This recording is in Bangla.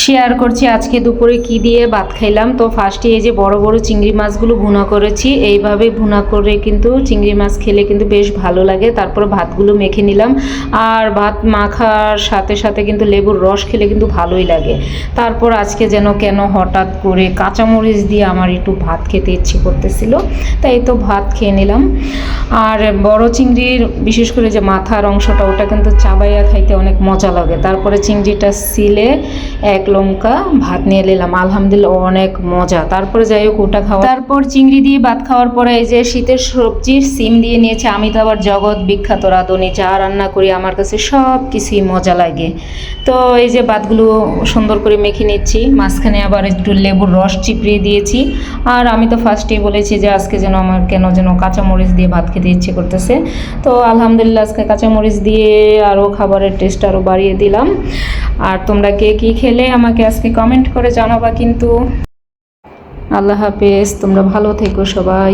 শেয়ার করছি আজকে দুপুরে কি দিয়ে ভাত খাইলাম। তো ফার্স্টে এই যে বড় বড় চিংড়ি মাছগুলো ভুনা করেছি। এইভাবে ভুনা করে কিন্তু চিংড়ি মাছ খেলে কিন্তু বেশ ভালো লাগে। তারপর ভাতগুলো মেখে নিলাম, আর ভাত মাখার সাথে সাথে কিন্তু লেবুর রস খেলে কিন্তু ভালোই লাগে। তারপর আজকে যেন কেন হঠাৎ করে কাঁচামরিচ দিয়ে আমার একটু ভাত খেতে ইচ্ছে করতেছিল, তাই তো ভাত খেয়ে নিলাম। আর বড় চিংড়ির বিশেষ করে যে মাথার অংশটা, ওটা কিন্তু চাবাইয়া খাইতে অনেক মজা লাগে। তারপরে চিংড়িটা সিলে এক লঙ্কা ভাত নিয়ে নিলাম, আলহামদুলিল্লাহ অনেক মজা। তারপরে যাই হোক ওটা খাওয়া, তারপর চিংড়ি দিয়ে ভাত খাওয়ার পরে এই যে শীতের সবজি সিম দিয়ে নিয়েছে। আমি তো আবার জগৎ বিখ্যাত রাঁধুনি, যা রান্না করি আমার কাছে সব কিছুই মজা লাগে। তো এই যে ভাতগুলো সুন্দর করে মেখে নিচ্ছি, মাঝখানে আবার একটু লেবুর রস চিপড়িয়ে দিয়েছি। আর আমি তো ফার্স্টেই বলেছি যে আজকে যেন আমার কেন যেন কাঁচামরিচ দিয়ে ভাত খেতে ইচ্ছে করতেছে। তো আলহামদুলিল্লাহ আজকে কাঁচামরিচ দিয়ে আরও খাবারের টেস্ট আরও বাড়িয়ে দিলাম। আর তোমরা কে কী খেলে আমাকে আজকে কমেন্ট করে জানাবা কিন্তু। আল্লাহ হাফেজ, তোমরা ভালো থেকো সবাই।